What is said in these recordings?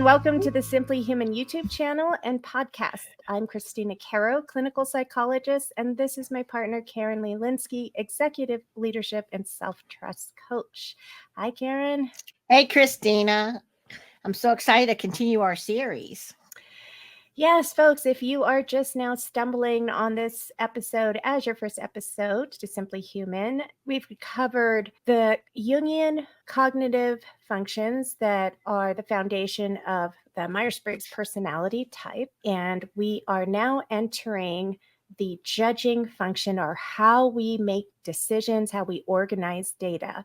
and welcome to the Simply Human YouTube channel and podcast. I'm Christina Caro, clinical psychologist, and this is my partner, Karen Linsky, executive leadership and self-trust coach. Hi, Karen. Hey, Christina. I'm so excited to continue our series. Yes, folks, if you are just now stumbling on this episode as your first episode to Simply Human, we've covered the Jungian cognitive functions that are the foundation of the Myers-Briggs personality type. And we are now entering the judging function, or how we make decisions, how we organize data.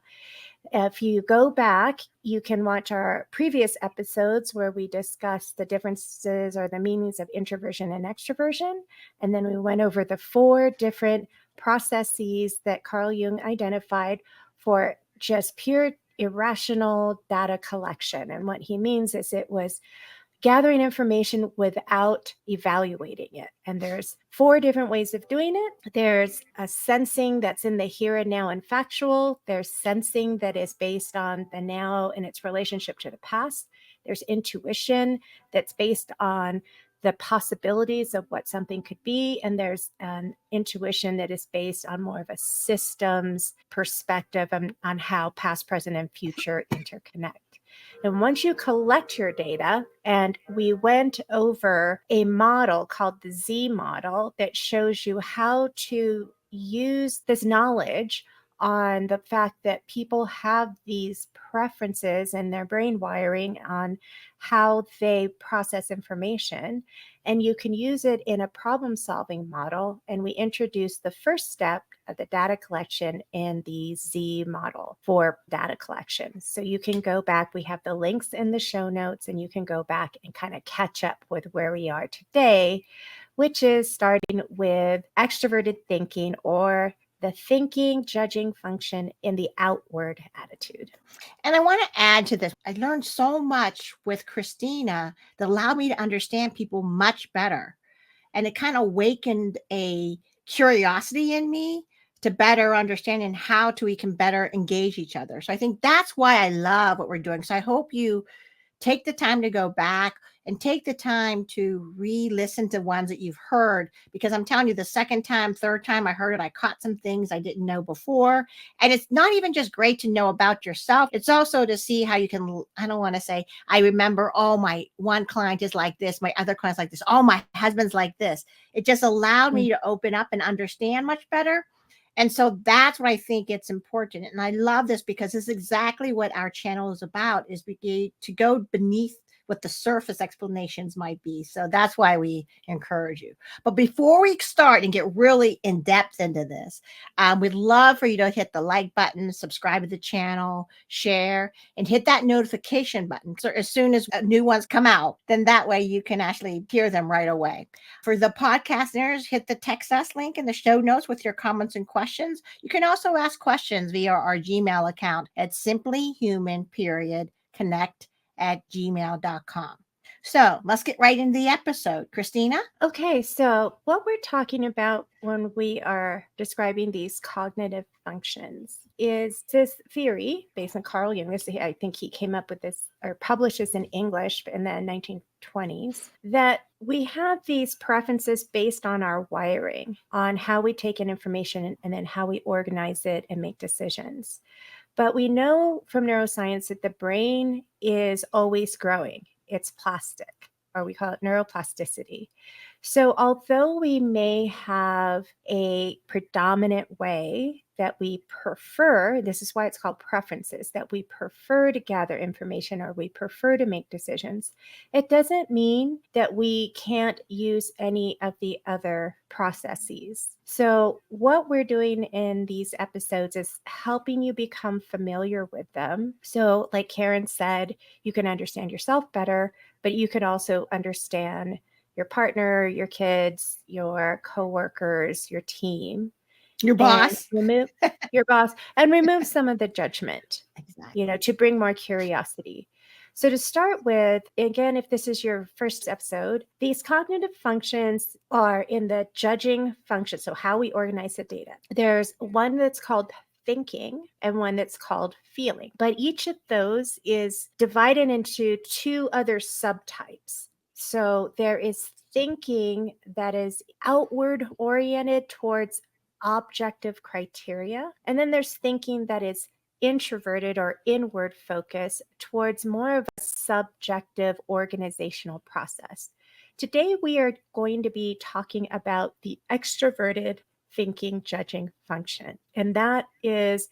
If you go back, you can watch our previous episodes where we discussed the differences or the meanings of introversion and extroversion. And then we went over the 4 different processes that Carl Jung identified for just pure irrational data collection. And what he means is it was gathering information without evaluating it. And there's 4 different ways of doing it. There's a sensing that's in the here and now and factual. There's sensing that is based on the now and its relationship to the past. There's intuition that's based on the possibilities of what something could be. And there's an intuition that is based on more of a systems perspective on how past, present, and future interconnect. And once you collect your data, and we went over a model called the Z model that shows you how to use this knowledge on the fact that people have these preferences in their brain wiring on how they process information. And you can use it in a problem-solving model. And we introduced the first step of the data collection in the Z model for data collection. So you can go back. We have the links in the show notes, and you can go back and kind of catch up with where we are today, which is starting with extroverted thinking, or the thinking judging function in the outward attitude. And I want to add to this. I learned so much with Christina that allowed me to understand people much better. And it kind of awakened a curiosity in me to better understand and how we can better engage each other. So I think that's why I love what we're doing. So I hope you take the time to go back and take the time to re-listen to ones that you've heard, because I'm telling you, the second time, third time I heard it, I caught some things I didn't know before. And it's not even just great to know about yourself. It's also to see how you can, I don't want to say, I remember, oh, my one client is like this, my other client's like this, oh, my husband's like this. It just allowed me to open up and understand much better. And so that's what I think it's important. And I love this because this is exactly what our channel is about, is to go beneath what the surface explanations might be. So that's why we encourage you. But before we start and get really in depth into this, we'd love for you to hit the like button, subscribe to the channel, share, and hit that notification button. So as soon as new ones come out, then that way you can actually hear them right away. For the podcast listeners, hit the text us link in the show notes with your comments and questions. You can also ask questions via our Gmail account at simplyhuman.connect@gmail.com. So let's get right into the episode. Christina? Okay, so what we're talking about when we are describing these cognitive functions is this theory based on Carl Jung. I think he came up with this or published this in English in the 1920s, that we have these preferences based on our wiring, on how we take in information and then how we organize it and make decisions. But we know from neuroscience that the brain is always growing. It's plastic, or we call it neuroplasticity. So although we may have a predominant way that we prefer, this is why it's called preferences, that we prefer to gather information or we prefer to make decisions, it doesn't mean that we can't use any of the other processes. So what we're doing in these episodes is helping you become familiar with them. So like Karen said, you can understand yourself better, but you could also understand your partner, your kids, your coworkers, your team. Your boss. Remove your boss and remove some of the judgment, Exactly. to bring more curiosity. So to start with, again, if this is your first episode, these cognitive functions are in the judging function. So how we organize the data. There's one that's called thinking and one that's called feeling. But each of those is divided into two other subtypes. So there is thinking that is outward oriented towards objective criteria. And then there's thinking that is introverted or inward focused towards more of a subjective organizational process. Today, we are going to be talking about the extroverted thinking judging function, and that is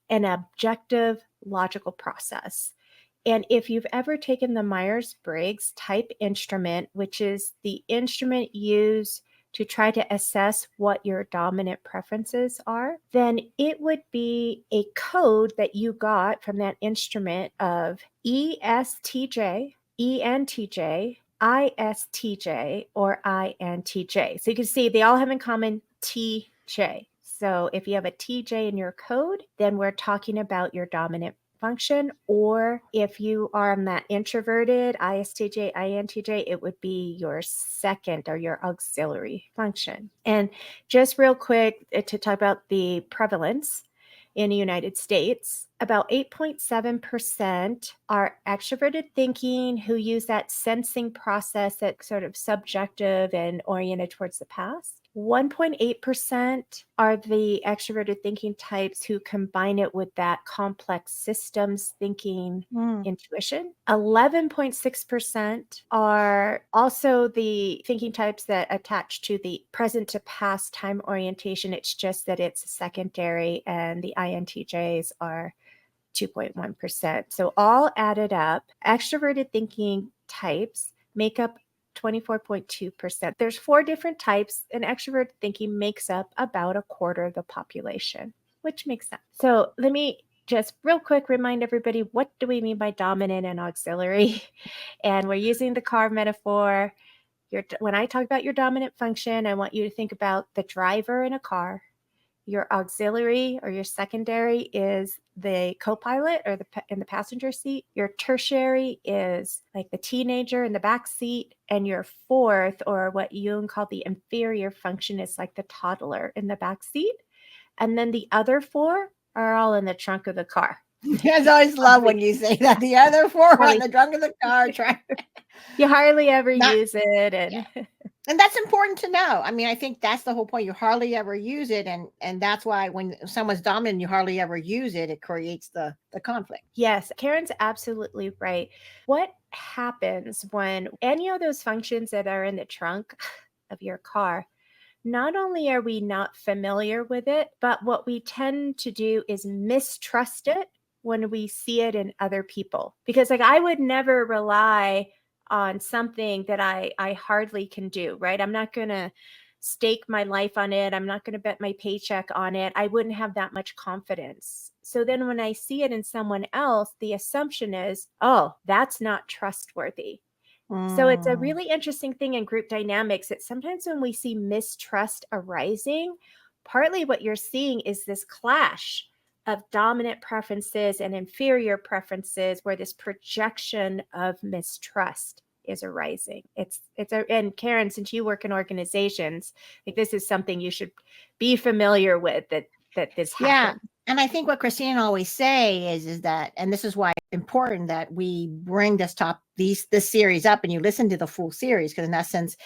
an objective logical process. And if you've ever taken the Myers-Briggs type instrument, which is the instrument used to try to assess what your dominant preferences are, then it would be a code that you got from that instrument of ESTJ, ENTJ, ISTJ, or INTJ. So you can see they all have in common TJ. So if you have a TJ in your code, then we're talking about your dominant function. Or if you are on that introverted ISTJ, INTJ, it would be your second or your auxiliary function. And just real quick to talk about the prevalence in the United States, about 8.7% are extroverted thinking who use that sensing process that's sort of subjective and oriented towards the past. 1.8% are the extroverted thinking types who combine it with that complex systems thinking intuition. 11.6% are also the thinking types that attach to the present to past time orientation. It's just that it's secondary, and the INTJs are 2.1%. So all added up, extroverted thinking types make up 24.2%. There's 4 different types, and extroverted thinking makes up about a quarter of the population, which makes sense. So let me just real quick remind everybody, what do we mean by dominant and auxiliary? And we're using the car metaphor. When I talk about your dominant function, I want you to think about the driver in a car. Your auxiliary or your secondary is the co-pilot or in the passenger seat. Your tertiary is like the teenager in the back seat. And your fourth, or what Jung called the inferior function, is like the toddler in the back seat. And then the other 4 are all in the trunk of the car. I always love when you say that. The other 4 are in the trunk of the car. You hardly ever use it. And that's important to know. I mean, I think that's the whole point. You hardly ever use it. And that's why when someone's dominant, you hardly ever use it. It creates the conflict. Yes, Karen's absolutely right. What happens when any of those functions that are in the trunk of your car, not only are we not familiar with it, but what we tend to do is mistrust it when we see it in other people. Because like I would never rely on something that I hardly can do, right? I'm not going to stake my life on it. I'm not going to bet my paycheck on it. I wouldn't have that much confidence. So then when I see it in someone else, the assumption is, oh, that's not trustworthy. So it's a really interesting thing in group dynamics that sometimes when we see mistrust arising, partly what you're seeing is this clash of dominant preferences and inferior preferences where this projection of mistrust is arising. And Karen, since you work in organizations, like this is something you should be familiar with, that this happens. Yeah. And I think what Christine always say is that, and this is why it's important that we bring this series up and you listen to the full series, because in essence,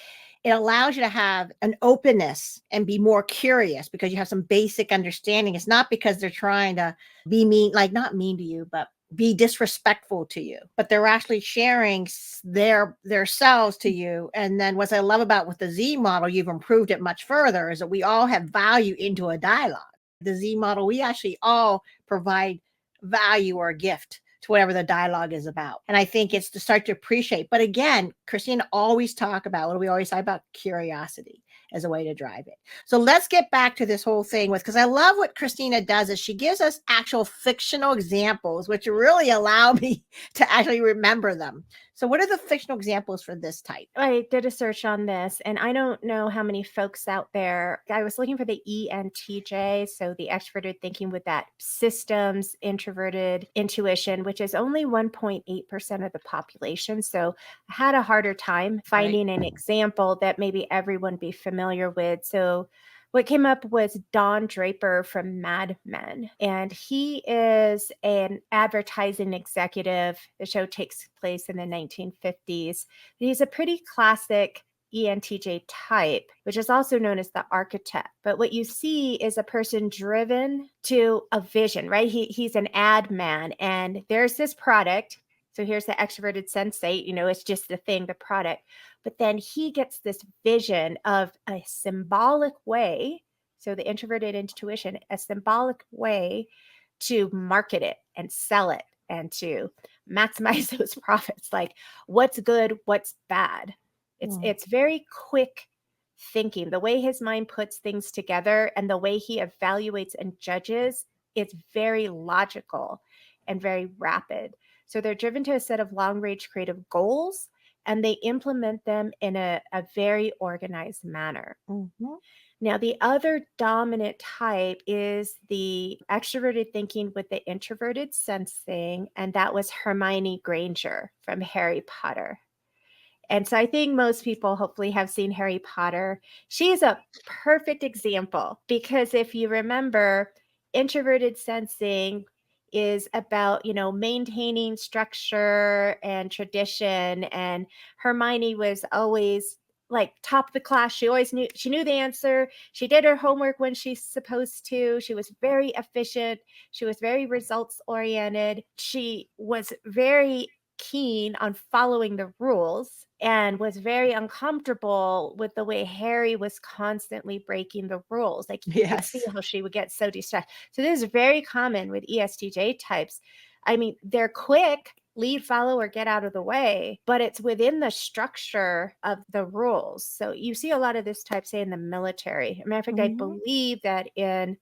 it allows you to have an openness and be more curious because you have some basic understanding. It's not because they're trying to be mean, like not mean to you, but be disrespectful to you, but they're actually sharing their selves to you. And then what I love about with the Z model, you've improved it much further, is that we all have value into a dialogue. The Z model, we actually all provide value or a gift to whatever the dialogue is about. And I think it's to start to appreciate. But again, Christina always talk about, what do we always talk about? Curiosity as a way to drive it. So let's get back to this whole thing because I love what Christina does is she gives us actual fictional examples, which really allow me to actually remember them. So what are the fictional examples for this type? I did a search on this, and I don't know how many folks out there. I was looking for the ENTJ, so the extroverted thinking with that systems, introverted intuition, which is only 1.8% of the population. So I had a harder time finding an example that maybe everyone be familiar with. So What came up was Don Draper from Mad Men, and he is an advertising executive. The show takes place in the 1950s. He's a pretty classic ENTJ type, which is also known as the architect. But what you see is a person driven to a vision, right? He's an ad man, and there's this product. So here's the extroverted sensate, it's just the thing, the product. But then he gets this vision of a symbolic way. So the introverted intuition, a symbolic way to market it and sell it and to maximize those profits. Like what's good, what's bad. It's very quick thinking. The way his mind puts things together and the way he evaluates and judges, it's very logical and very rapid. So they're driven to a set of long-range creative goals, and they implement them in a very organized manner. Mm-hmm. Now, the other dominant type is the extroverted thinking with the introverted sensing, and that was Hermione Granger from Harry Potter. And so I think most people hopefully have seen Harry Potter. She's a perfect example because if you remember, introverted sensing is about, maintaining structure and tradition. And Hermione was always like top of the class. She knew the answer. She did her homework when she's supposed to. She was very efficient. She was very results oriented. She was very keen on following the rules and was very uncomfortable with the way Harry was constantly breaking the rules. Like you could see how she would get so distracted. So this is very common with ESTJ types. I mean, they're quick, lead, follow, or get out of the way, but it's within the structure of the rules. So you see a lot of this type, say, in the military. As a matter of fact, I believe that in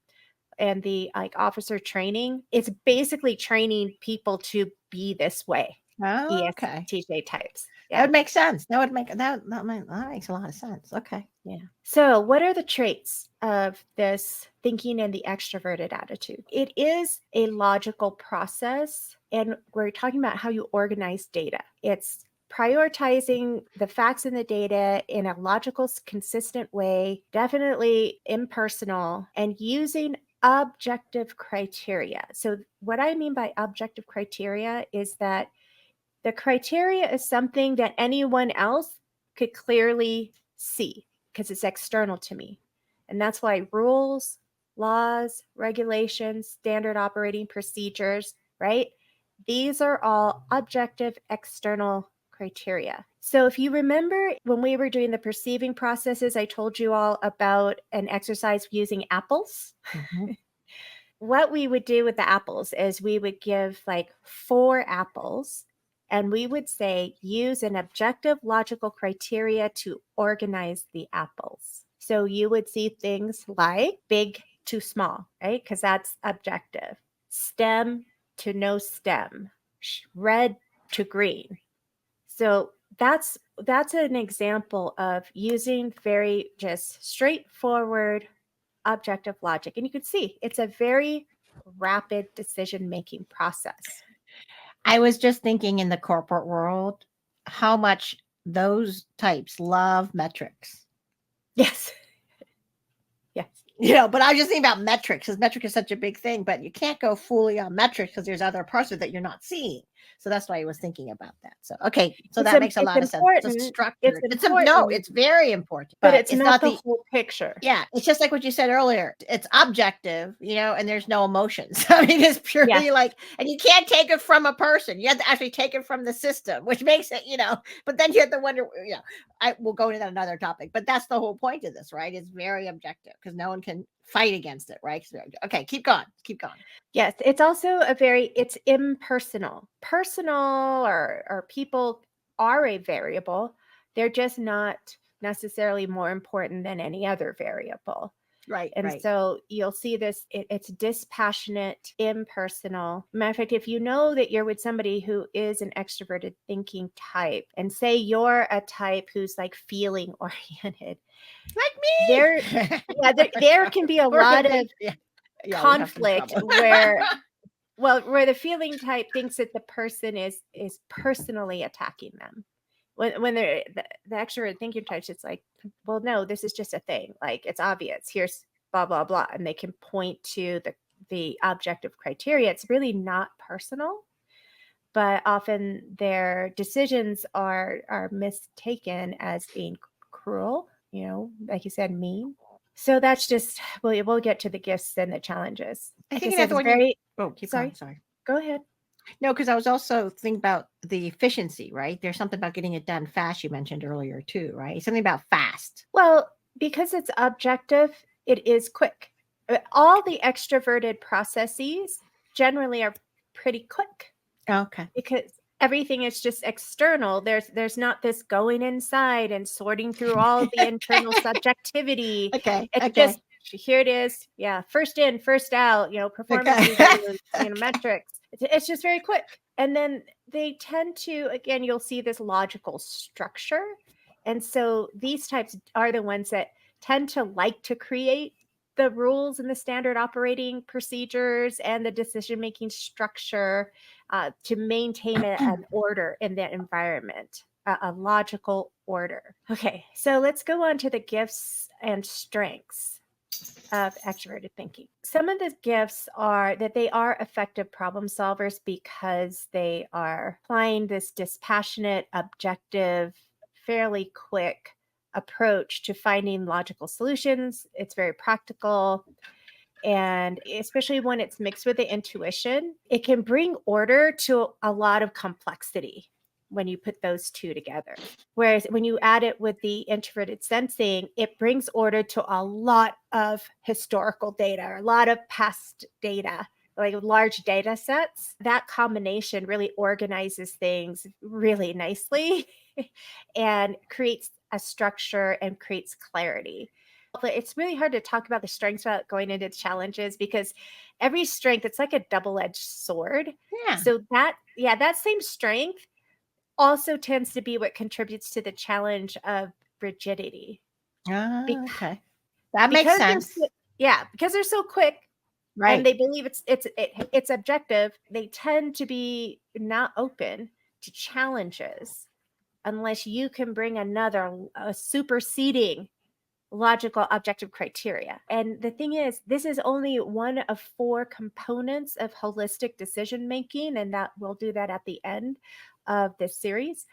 the like officer training, it's basically training people to be this way. Oh, okay. ESTJ types. Yeah. That would make sense. That makes a lot of sense. Okay. Yeah. So what are the traits of this thinking and the extroverted attitude? It is a logical process, and we're talking about how you organize data. It's prioritizing the facts and the data in a logical, consistent way, definitely impersonal, and using objective criteria. So what I mean by objective criteria is that the criteria is something that anyone else could clearly see because it's external to me. And that's why rules, laws, regulations, standard operating procedures, right? These are all objective external criteria. So if you remember when we were doing the perceiving processes, I told you all about an exercise using apples. What we would do with the apples is we would give like 4 apples, and we would say, use an objective logical criteria to organize the apples. So you would see things like big to small, right? Because that's objective. Stem to no stem, red to green. So that's an example of using very just straightforward objective logic. And you can see it's a very rapid decision-making process. I was just thinking in the corporate world, how much those types love metrics. Yes. Yes. But I was just thinking about metrics because metric is such a big thing, but you can't go fully on metrics because there's other parts of it that you're not seeing. So that's why I was thinking about that. So, okay. So that makes a lot of sense. It's structured. It's very important. But it's not the whole picture. Yeah. It's just like what you said earlier. It's objective, and there's no emotions. I mean, it's purely like, and you can't take it from a person. You have to actually take it from the system, which makes it, but then you have to wonder, I will go into that another topic, but that's the whole point of this, right? It's very objective because no one can fight against it, right? Okay, keep going. Yes, it's also it's impersonal. Personal or people are a variable. They're just not necessarily more important than any other variable. Right. And so you'll see this, it's dispassionate, impersonal. Matter of fact, if you know that you're with somebody who is an extroverted thinking type, and say you're a type who's like feeling oriented, like me, there can be a lot of conflict where the feeling type thinks that the person is personally attacking them. When they're the extrovert thinking types, it's like, well, no, this is just a thing. Like, it's obvious. Here's blah, blah, blah. And they can point to the objective criteria. It's really not personal, but often their decisions are mistaken as being cruel, like you said, mean. So that's just, we'll get to the gifts and the challenges. I Like I think said, another it's one very, keep sorry, going. Sorry. go ahead. No, because I was also thinking about the efficiency, right? There's something about getting it done fast you mentioned earlier too, right? Something about fast. Well, because it's objective, it is quick. All the extroverted processes generally are pretty quick. Okay. Because everything is just external. There's not this going inside and sorting through all the internal subjectivity. Okay. It's just, here it is. Yeah. First in, first out, performance reviews, metrics. It's just very quick. And then they tend to, again, you'll see this logical structure. And so these types are the ones that tend to like to create the rules and the standard operating procedures and the decision-making structure to maintain an order in that environment, a logical order. Okay, so let's go on to the gifts and strengths of extroverted thinking. Some of the gifts are that they are effective problem solvers because they are applying this dispassionate, objective, fairly quick approach to finding logical solutions. It's very practical. And especially when it's mixed with the intuition, it can bring order to a lot of complexity when you put those two together. Whereas when you add it with the introverted sensing, it brings order to a lot of historical data, a lot of past data, like large data sets. That combination really organizes things really nicely and creates a structure and creates clarity. But it's really hard to talk about the strengths without going into challenges, because every strength, it's like a double-edged sword. Yeah. So that same strength also tends to be what contributes to the challenge of rigidity. Okay. That makes sense. Because they're so quick, Right. and they believe it's objective, they tend to be not open to challenges unless you can bring a superseding logical objective criteria. And the thing is, this is only one of 4 components of holistic decision making, and that we'll do that at the end of this series.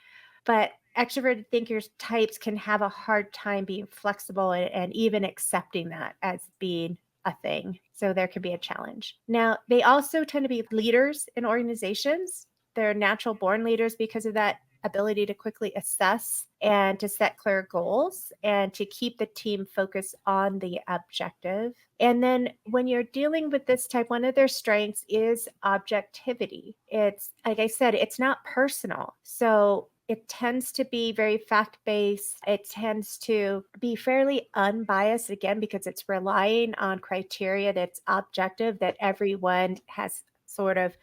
But extroverted thinkers types can have a hard time being flexible and even accepting that as being a thing. So there could be a challenge. Now, they also tend to be leaders in organizations. They're natural born leaders because of that ability to quickly assess and to set clear goals and to keep the team focused on the objective. And then when you're dealing with this type, one of their strengths is objectivity. It's, like I said, it's not personal. So it tends to be very fact-based. It tends to be fairly unbiased, again, because it's relying on criteria that's objective, that everyone has sort of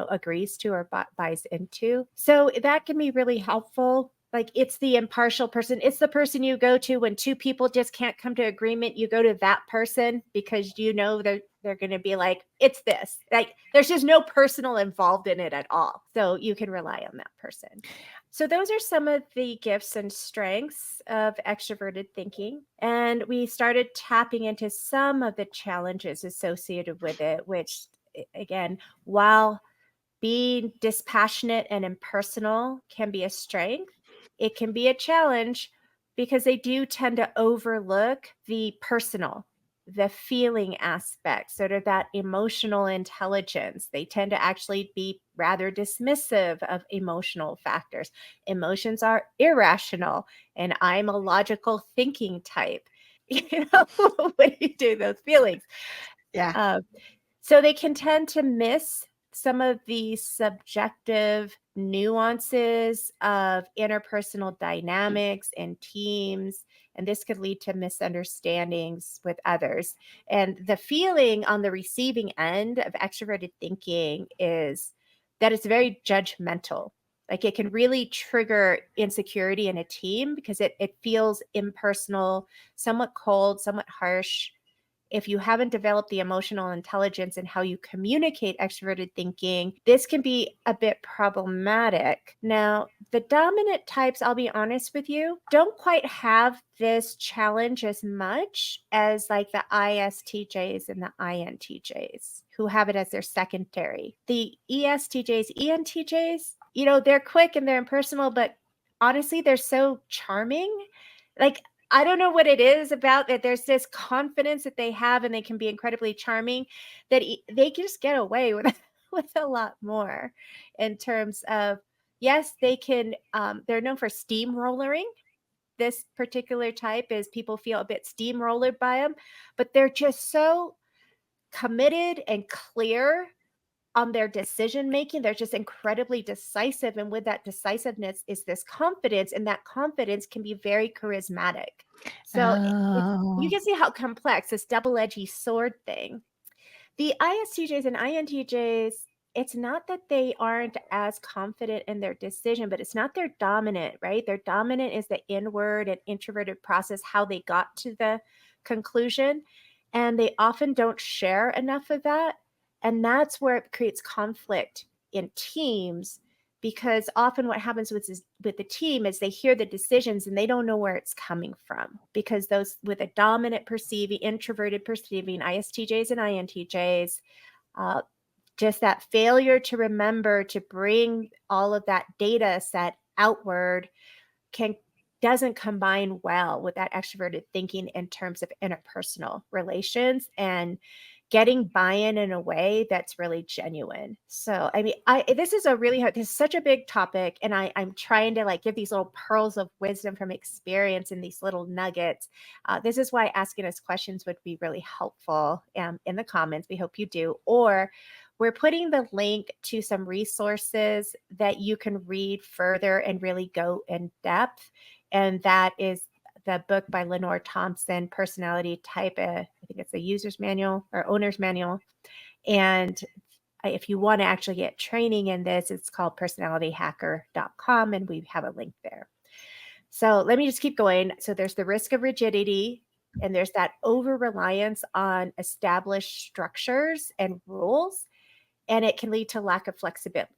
agrees to or buys into. So that can be really helpful. Like, it's the impartial person. It's the person you go to when 2 people just can't come to agreement. You go to that person because they're going to be like, it's this. Like, there's just no personal involved in it at all. So you can rely on that person. So those are some of the gifts and strengths of extroverted thinking. And we started tapping into some of the challenges associated with it, which, again, while being dispassionate and impersonal can be a strength, it can be a challenge because they do tend to overlook the personal, the feeling aspect, sort of that emotional intelligence. They tend to actually be rather dismissive of emotional factors. Emotions are irrational, and I'm a logical thinking type. What do you do those feelings? Yeah. So they can tend to miss some of the subjective nuances of interpersonal dynamics and teams, and this could lead to misunderstandings with others. And the feeling on the receiving end of extroverted thinking is that it's very judgmental. Like, it can really trigger insecurity in a team because it feels impersonal, somewhat cold, somewhat harsh. if you haven't developed the emotional intelligence and how you communicate extroverted thinking, this can be a bit problematic. Now, the dominant types, I'll be honest with you, don't quite have this challenge as much as like the ISTJs and the INTJs, who have it as their secondary. The ESTJs, ENTJs, they're quick and they're impersonal, but honestly, they're so charming. Like, I don't know what it is about that. There's this confidence that they have, and they can be incredibly charming, that they just get away with with a lot more in terms of, yes, they can. They're known for steamrollering. This particular type is people feel a bit steamrollered by them, but they're just so committed and clear on their decision making. They're just incredibly decisive, and with that decisiveness is this confidence, and that confidence can be very charismatic. So you Oh. can see how complex this double-edged sword thing. The ISTJs and INTJs, it's not that they aren't as confident in their decision, but it's not their dominant, right? Their dominant is the inward and introverted process, how they got to the conclusion, and they often don't share enough of that. And that's where it creates conflict in teams, because often what happens with the team is they hear the decisions and they don't know where it's coming from, because those with a dominant perceiving, introverted perceiving ISTJs and INTJs, just that failure to remember to bring all of that data set outward doesn't combine well with that extroverted thinking in terms of interpersonal relations and getting buy-in in a way that's really genuine. So, I mean, this is this is such a big topic, and I'm trying to like give these little pearls of wisdom from experience and these little nuggets. This is why asking us questions would be really helpful in the comments. We hope you do. Or we're putting the link to some resources that you can read further and really go in depth. And that is the book by Lenore Thompson, Personality Type, I think it's a user's manual or owner's manual. And if you want to actually get training in this, it's called personalityhacker.com, and we have a link there. So let me just keep going. So there's the risk of rigidity, and there's that over-reliance on established structures and rules, and it can lead to lack of flexibility.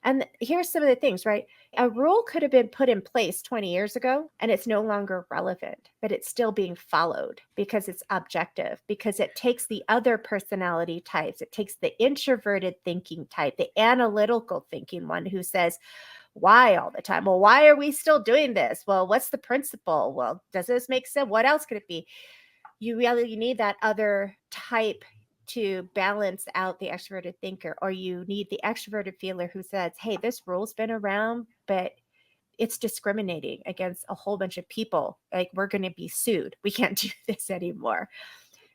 And here's some of the things, right? A rule could have been put in place 20 years ago and it's no longer relevant, but it's still being followed because it's objective, because it takes the other personality types. It takes the introverted thinking type, the analytical thinking one who says, why all the time? Well, why are we still doing this? Well, what's the principle? Well, does this make sense? What else could it be? You really need that other type to balance out the extroverted thinker, or you need the extroverted feeler who says, hey, this rule's been around, but it's discriminating against a whole bunch of people. Like, we're going to be sued. We can't do this anymore.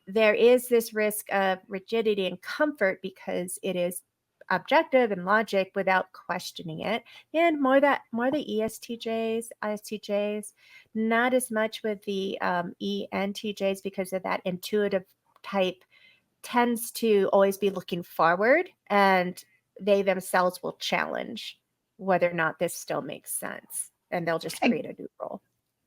There is this risk of rigidity and comfort because it is objective and logic without questioning it. And more the ESTJs, ISTJs, not as much with the ENTJs, because of that intuitive type tends to always be looking forward, and they themselves will challenge whether or not this still makes sense, and they'll just create a new role.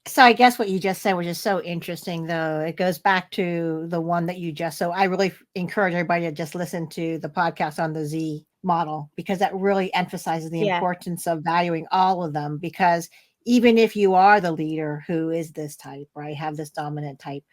So I guess what you just said, which is so interesting, though, it goes back to the one that so I really encourage everybody to just listen to the podcast on the Z model, because that really emphasizes the importance of valuing all of them. Because even if you are the leader who is this type, right, have this dominant type,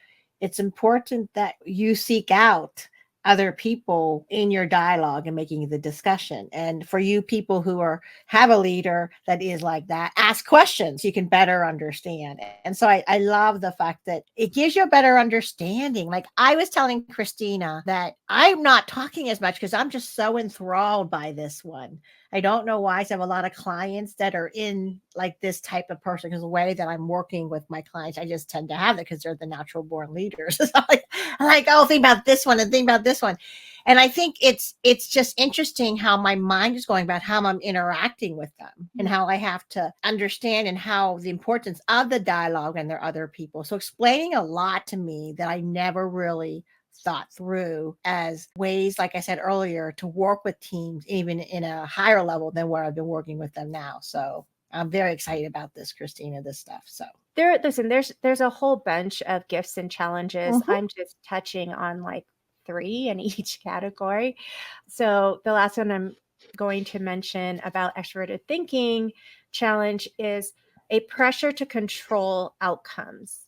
it's important that you seek out other people in your dialogue and making the discussion. And for you people who have a leader that is like that, ask questions you can better understand. And so I love the fact that it gives you a better understanding. Like I was telling Christina that I'm not talking as much because I'm just so enthralled by this one. I don't know why. So I have a lot of clients that are in like this type of person, because the way that I'm working with my clients, I just tend to have it because they're the natural born leaders. So I'm like, oh, think about this one and think about this one. And I think it's just interesting how my mind is going about how I'm interacting with them and how I have to understand and how the importance of the dialogue and their other people. So explaining a lot to me that I never really thought through as ways, like I said earlier, to work with teams even in a higher level than where I've been working with them now. So I'm very excited about this, Christina, this stuff. So There's a whole bunch of gifts and challenges. Mhm. I'm just touching on like 3 in each category. So the last one I'm going to mention about extroverted thinking challenge is a pressure to control outcomes.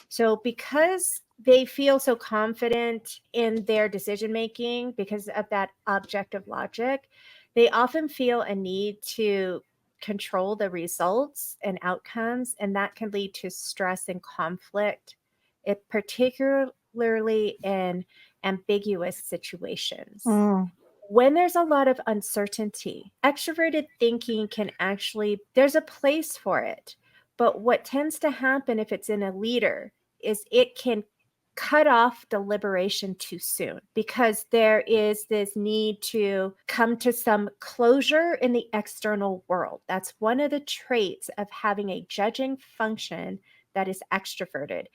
So because they feel so confident in their decision making because of that objective logic, they often feel a need to control the results and outcomes, and that can lead to stress and conflict, it particularly in ambiguous situations. Mm. When there's a lot of uncertainty, extroverted thinking can actually, there's a place for it. But what tends to happen if it's in a leader is it can cut off deliberation too soon because there is this need to come to some closure in the external world. That's one of the traits of having a judging function that is extroverted.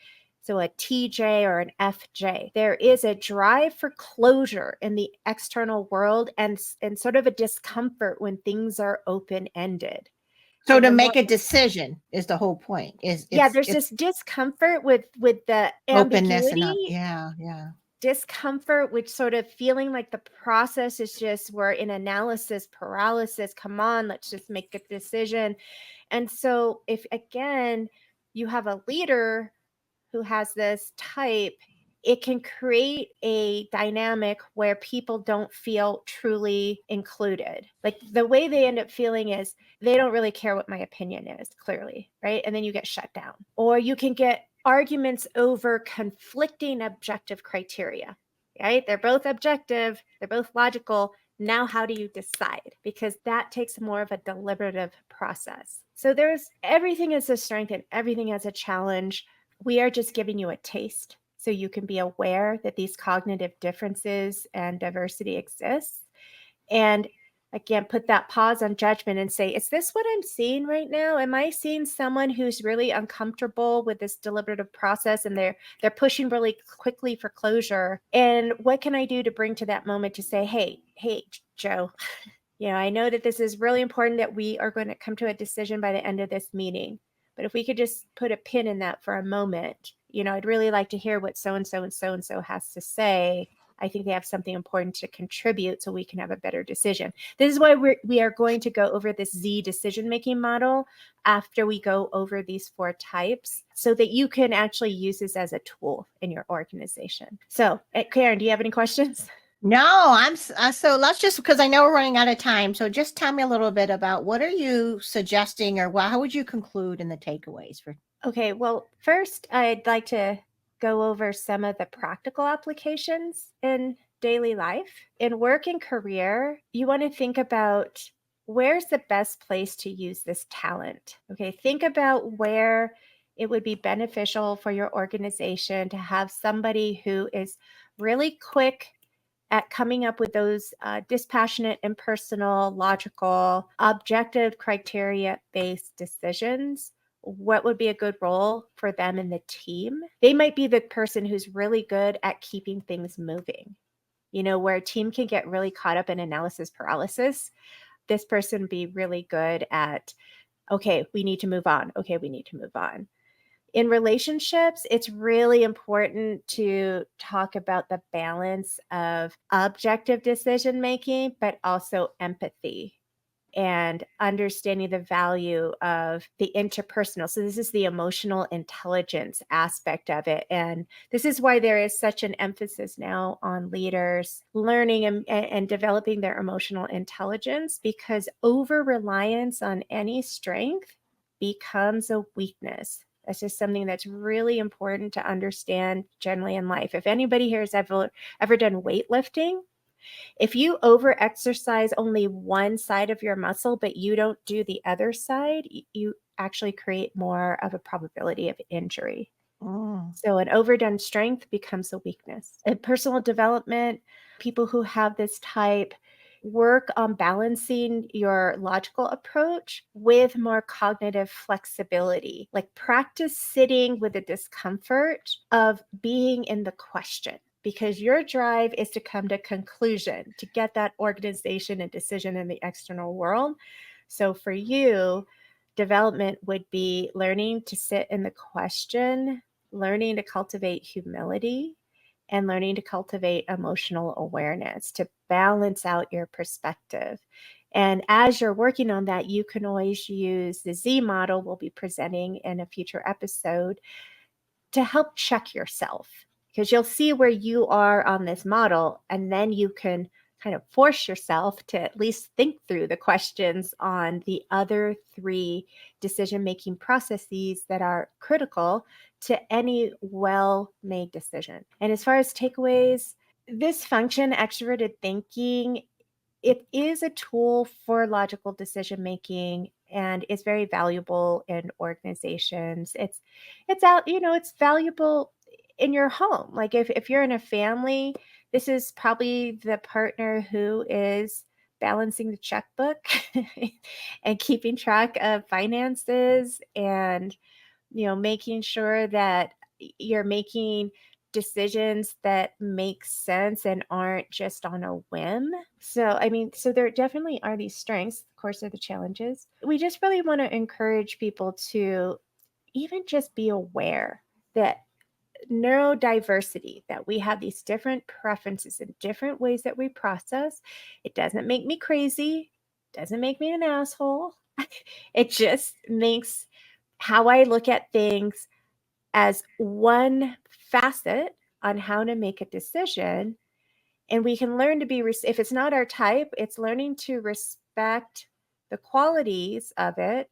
So a TJ or an FJ, there is a drive for closure in the external world and sort of a discomfort when things are open-ended. So And to the more make a decision is the whole point. Is yeah, there's it's this discomfort with the openness and ambiguity, yeah, yeah. discomfort, which sort of feeling like the process is just we're in analysis paralysis. Come on, let's just make a decision. And so if again you have a leader who has this type, it can create a dynamic where people don't feel truly included. Like the way they end up feeling is they don't really care what my opinion is, clearly, right? And then you get shut down. Or you can get arguments over conflicting objective criteria, right? They're both objective, they're both logical. Now, how do you decide? Because that takes more of a deliberative process. So there's everything is a strength and everything as a challenge. We are just giving you a taste so you can be aware that these cognitive differences and diversity exists. And again, put that pause on judgment and say, is this what I'm seeing right now? Am I seeing someone who's really uncomfortable with this deliberative process and they're pushing really quickly for closure? And what can I do to bring to that moment to say, hey, Joe, I know that this is really important that we are going to come to a decision by the end of this meeting. But if we could just put a pin in that for a moment, I'd really like to hear what so-and-so and so-and-so has to say. I think they have something important to contribute so we can have a better decision. This is why we are going to go over this Z decision-making model after we go over these 4 types so that you can actually use this as a tool in your organization. So, Karen, do you have any questions? No, so let's just, because I know we're running out of time. So just tell me a little bit about what are you suggesting, or how would you conclude in the takeaways for? Okay, well, first, I'd like to go over some of the practical applications in daily life. In work and career, you want to think about where's the best place to use this talent. Okay, think about where it would be beneficial for your organization to have somebody who is really quick at coming up with those dispassionate, impersonal, logical, objective criteria based decisions. What would be a good role for them in the team? They might be the person who's really good at keeping things moving. Where a team can get really caught up in analysis paralysis, this person be really good at, okay, we need to move on. Okay, we need to move on. In relationships, it's really important to talk about the balance of objective decision making, but also empathy and understanding the value of the interpersonal. So, this is the emotional intelligence aspect of it. And this is why there is such an emphasis now on leaders learning and developing their emotional intelligence, because over reliance on any strength becomes a weakness. That's just something that's really important to understand generally in life. If anybody here has ever done weightlifting, if you over exercise only one side of your muscle, but you don't do the other side, you actually create more of a probability of injury. So an overdone strength becomes a weakness. In personal development, people who have this type work on balancing your logical approach with more cognitive flexibility. Like practice sitting with the discomfort of being in the question, because your drive is to come to conclusion, to get that organization and decision in the external world. So for you, development would be learning to sit in the question, learning to cultivate humility, and learning to cultivate emotional awareness to balance out your perspective. And as you're working on that, you can always use the Z model we'll be presenting in a future episode to help check yourself, because you'll see where you are on this model, and then you can kind of force yourself to at least think through the questions on the other 3 decision-making processes that are critical to any well-made decision. And as far as takeaways, this function, extroverted thinking, it is a tool for logical decision making, and is very valuable in organizations. It's out, it's valuable in your home. Like if you're in a family, this is probably the partner who is balancing the checkbook and keeping track of finances, and making sure that you're making decisions that make sense and aren't just on a whim. So, so there definitely are these strengths. Of course, there are the challenges. We just really want to encourage people to even just be aware that neurodiversity, that we have these different preferences and different ways that we process. It doesn't make me crazy, doesn't make me an asshole. It just makes how I look at things as one facet on how to make a decision. And we can learn to be, if it's not our type, it's learning to respect the qualities of it,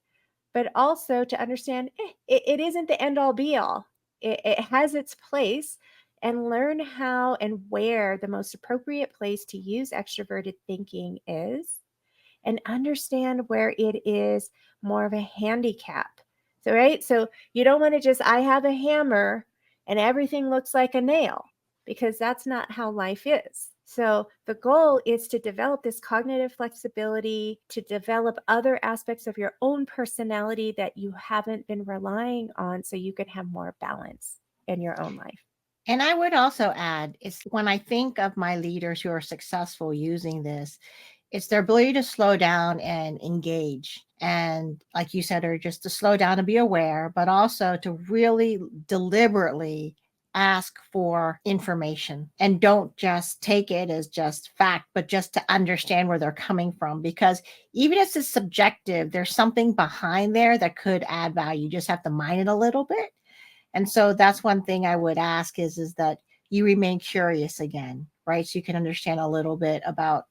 but also to understand it isn't the end all be all. It has its place, and learn how and where the most appropriate place to use extroverted thinking is, and understand where it is more of a handicap. So, right? So you don't want to just, I have a hammer and everything looks like a nail, because that's not how life is. So the goal is to develop this cognitive flexibility, to develop other aspects of your own personality that you haven't been relying on, so you can have more balance in your own life. And I would also add, it's when I think of my leaders who are successful using this, it's their ability to slow down and engage. And like you said, or just to slow down and be aware, but also to really deliberately ask for information, and don't just take it as just fact, but just to understand where they're coming from. Because even if it's subjective, there's something behind there that could add value. You just have to mine it a little bit. And so that's one thing I would ask is that you remain curious again, right? So you can understand a little bit about,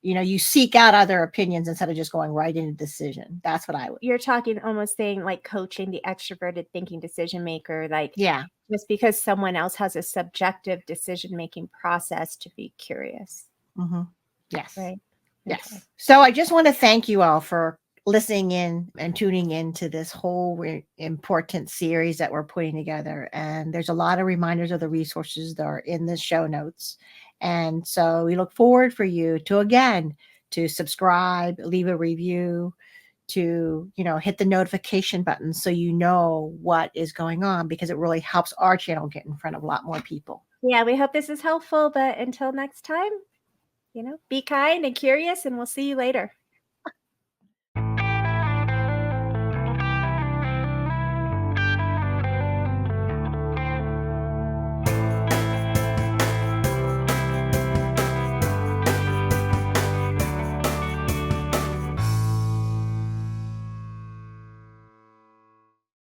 you seek out other opinions instead of just going right into decision. That's what I would. You're talking almost saying like coaching the extroverted thinking decision maker, like, Yeah. just because someone else has a subjective decision making process, to be curious. Mm-hmm. Yes. Right. Yes. Okay. So I just want to thank you all for listening in and tuning into this whole important series that we're putting together. And there's a lot of reminders of the resources that are in the show notes. And so we look forward for you to subscribe, leave a review, to, hit the notification button so you know what is going on, because it really helps our channel get in front of a lot more people. Yeah, we hope this is helpful, but until next time, be kind and curious, and we'll see you later.